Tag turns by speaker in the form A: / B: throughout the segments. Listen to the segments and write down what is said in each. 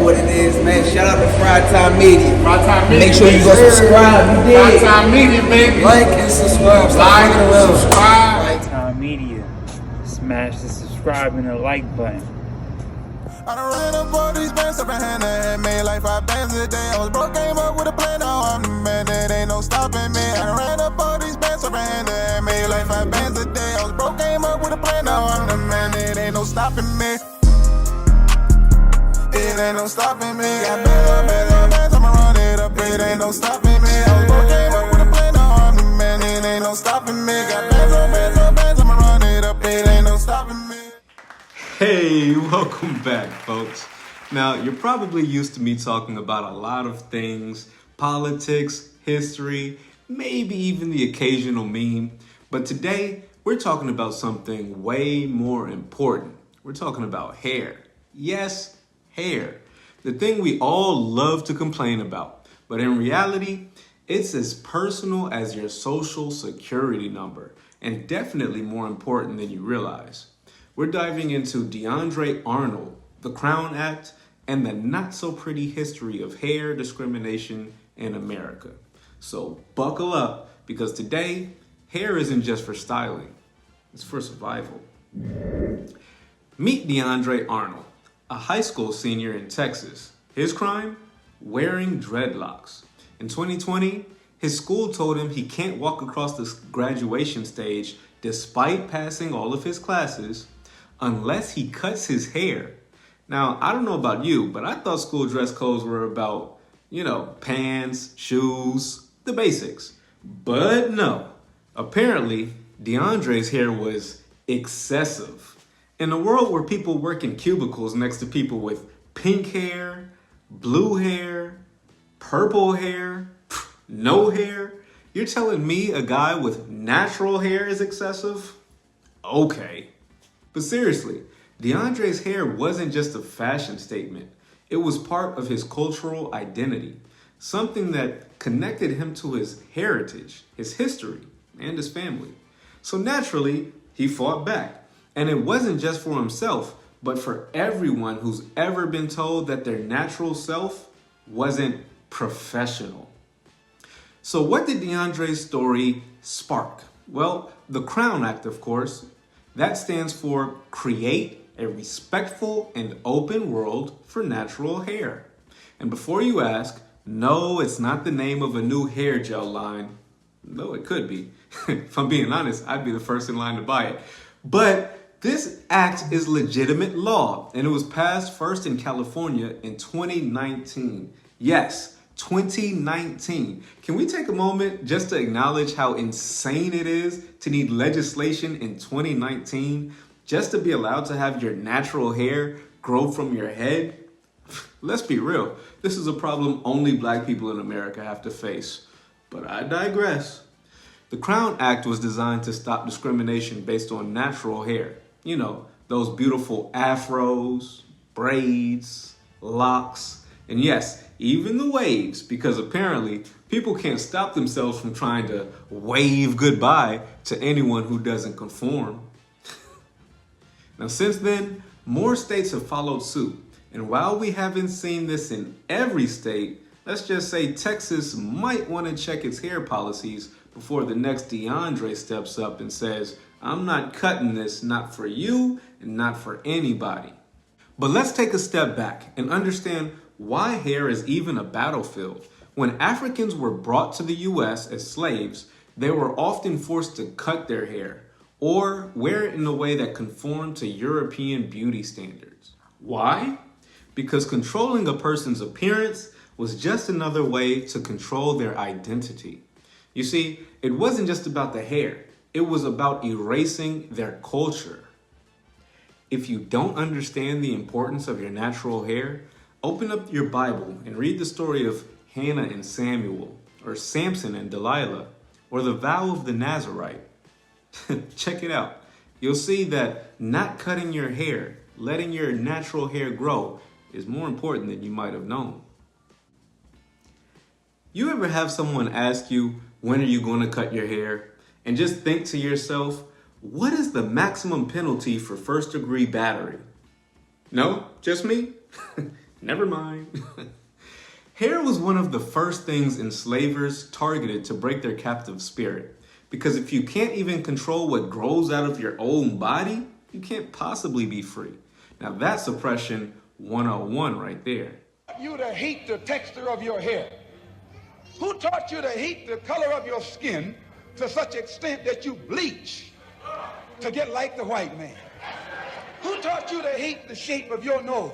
A: know what it is, man. Shout out to Fried Time Media.
B: Fried Time Media.
A: Make sure you go subscribe. You did.
B: Fried Time Media, baby.
A: Like and subscribe.
B: Like and subscribe.
C: Time Media. Smash the subscribe and the like button.
D: I done ran up all these bands up in hand and made like 5 bands a day. I was broke, came up with a plan, now I'm the man, there ain't no stopping me. I done ran up all these bands up in hand and made like 5 bands a day. I was broke, came up with a plan, now I'm the man, there ain't no stopping me. It ain't no stopping me. Got bands, I'ma run it up, it ain't no stopping me. I was broke, came up with a plan, now I'm the man, it ain't no stopping me. Got bands, I'ma run it up, it ain't no stopping me.
E: Hey, welcome back, folks. Now, you're probably used to me talking about a lot of things, politics, history, maybe even the occasional meme. But today, we're talking about something way more important. We're talking about hair. Yes, hair. The thing we all love to complain about. But in reality, it's as personal as your social security number, and definitely more important than you realize. We're diving into Deandre Arnold, the Crown Act, and the not-so-pretty history of hair discrimination in America. So buckle up, because today, hair isn't just for styling, it's for survival. Meet Deandre Arnold, a high school senior in Texas. His crime? Wearing dreadlocks. In 2020, his school told him he can't walk across the graduation stage despite passing all of his classes unless he cuts his hair. Now, I don't know about you, but I thought school dress codes were about, pants, shoes, the basics. But no. Apparently, DeAndre's hair was excessive. In a world where people work in cubicles next to people with pink hair, blue hair, purple hair, no hair, you're telling me a guy with natural hair is excessive? Okay. But seriously, DeAndre's hair wasn't just a fashion statement. It was part of his cultural identity, something that connected him to his heritage, his history, and his family. So naturally, he fought back. And it wasn't just for himself, but for everyone who's ever been told that their natural self wasn't professional. So what did DeAndre's story spark? Well, the Crown Act, of course. That stands for Create a Respectful and Open World for Natural Hair. And before you ask, no, it's not the name of a new hair gel line, though it could be. If I'm being honest, I'd be the first in line to buy it. But this act is legitimate law, and it was passed first in California in 2019. Yes, 2019. Can we take a moment just to acknowledge how insane it is to need legislation in 2019 just to be allowed to have your natural hair grow from your head? Let's be real. This is a problem only black people in America have to face. But I digress. The Crown Act was designed to stop discrimination based on natural hair. You know, those beautiful afros, braids, locks, and yes, even the waves, because apparently people can't stop themselves from trying to wave goodbye to anyone who doesn't conform. Now, since then, more states have followed suit. And while we haven't seen this in every state, let's just say Texas might want to check its hair policies before the next DeAndre steps up and says, I'm not cutting this, not for you and not for anybody. But let's take a step back and understand why hair is even a battlefield. When Africans were brought to the US as slaves, they were often forced to cut their hair or wear it in a way that conformed to European beauty standards. Why? Because controlling a person's appearance was just another way to control their identity. You see, it wasn't just about the hair. It was about erasing their culture. If you don't understand the importance of your natural hair, open up your Bible and read the story of Hannah and Samuel, or Samson and Delilah, or the vow of the Nazarite. Check it out. You'll see that not cutting your hair, letting your natural hair grow, is more important than you might have known. You ever have someone ask you, when are you going to cut your hair? And just think to yourself, what is the maximum penalty for first-degree battery? No? Just me? Never mind. Hair was one of the first things enslavers targeted to break their captive spirit. Because if you can't even control what grows out of your own body, you can't possibly be free. Now that's oppression 101 right there.
F: You to hate the texture of your hair? Who taught you to hate the color of your skin to such extent that you bleach to get like the white man? Who taught you to hate the shape of your nose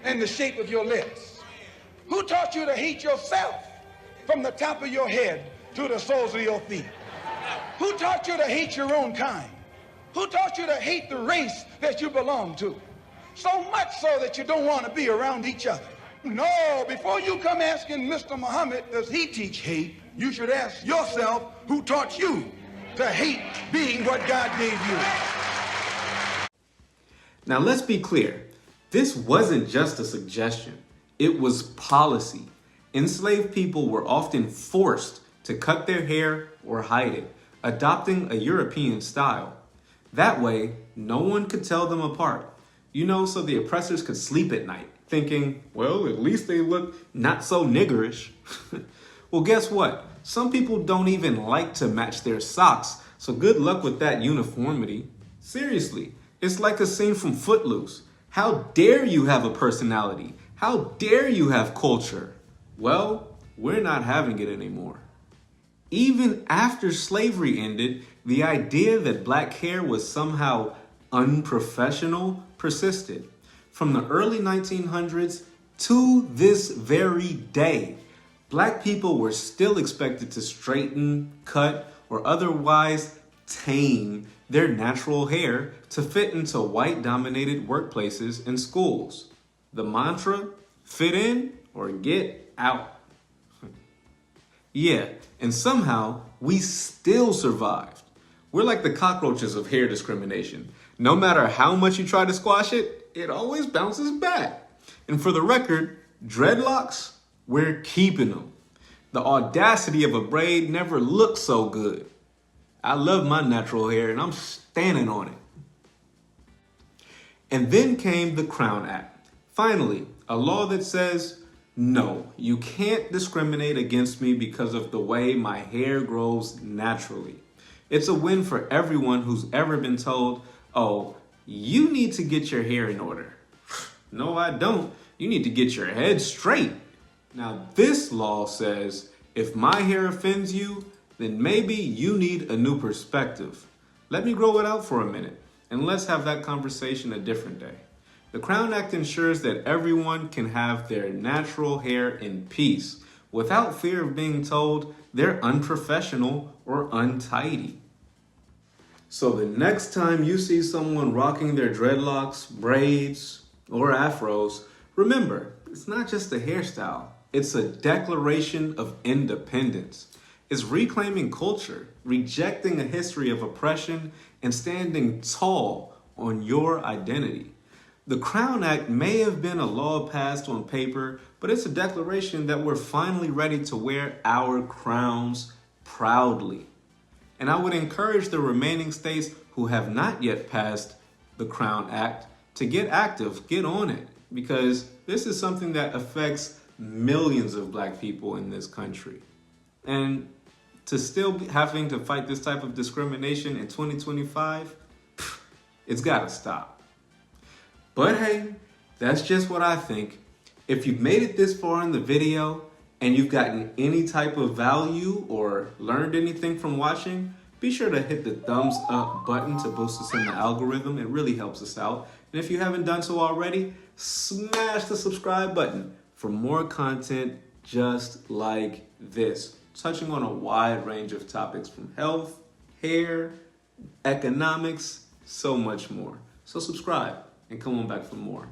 F: and the shape of your lips? Who taught you to hate yourself from the top of your head to the soles of your feet? Who taught you to hate your own kind? Who taught you to hate the race that you belong to? So much so that you don't want to be around each other. No, before you come asking Mr. Muhammad, does he teach hate? You should ask yourself, who taught you to hate being what God gave you?
E: Now let's be clear. This wasn't just a suggestion. It was policy. Enslaved people were often forced to cut their hair or hide it, adopting a European style. That way, no one could tell them apart. You know, so the oppressors could sleep at night, thinking, well, at least they look not so niggerish. Well, guess what? Some people don't even like to match their socks, so good luck with that uniformity. Seriously, it's like a scene from Footloose. How dare you have a personality? How dare you have culture? Well, we're not having it anymore. Even after slavery ended, the idea that black hair was somehow unprofessional persisted. From the early 1900s to this very day, black people were still expected to straighten, cut, or otherwise tame their natural hair to fit into white-dominated workplaces and schools. The mantra, fit in or get out. Yeah, and somehow we still survived. We're like the cockroaches of hair discrimination. No matter how much you try to squash it, it always bounces back. And for the record, dreadlocks, we're keeping them. The audacity of a braid never looked so good. I love my natural hair and I'm standing on it. And then came the Crown Act. Finally, a law that says, no, you can't discriminate against me because of the way my hair grows naturally. It's a win for everyone who's ever been told, oh, you need to get your hair in order. No, I don't. You need to get your head straight. Now, this law says, if my hair offends you, then maybe you need a new perspective. Let me grow it out for a minute, and let's have that conversation a different day. The Crown Act ensures that everyone can have their natural hair in peace, without fear of being told they're unprofessional or untidy. So the next time you see someone rocking their dreadlocks, braids, or afros, remember, it's not just a hairstyle. It's a declaration of independence. It's reclaiming culture, rejecting a history of oppression, and standing tall on your identity. The Crown Act may have been a law passed on paper, but it's a declaration that we're finally ready to wear our crowns proudly. And I would encourage the remaining states who have not yet passed the Crown Act to get active, get on it, because this is something that affects millions of black people in this country. And to still be having to fight this type of discrimination in 2025, it's gotta stop. But hey, that's just what I think. If you've made it this far in the video and you've gotten any type of value or learned anything from watching, be sure to hit the thumbs up button to boost us in the algorithm. It really helps us out. And if you haven't done so already, smash the subscribe button for more content just like this, touching on a wide range of topics from health, hair, economics, so much more. So subscribe and come on back for more.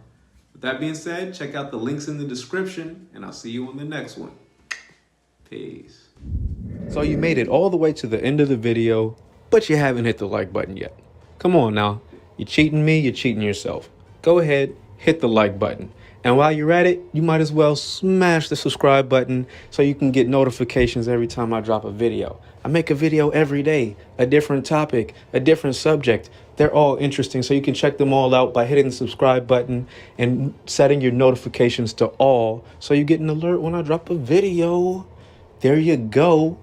E: With that being said, check out the links in the description and I'll see you on the next one. Peace. So you made it all the way to the end of the video, but you haven't hit the like button yet. Come on now. You're cheating me, you're cheating yourself. Go ahead, hit the like button. And while you're at it, you might as well smash the subscribe button so you can get notifications every time I drop a video. I make a video every day, a different topic, a different subject. They're all interesting, so you can check them all out by hitting the subscribe button and setting your notifications to all so you get an alert when I drop a video. There you go.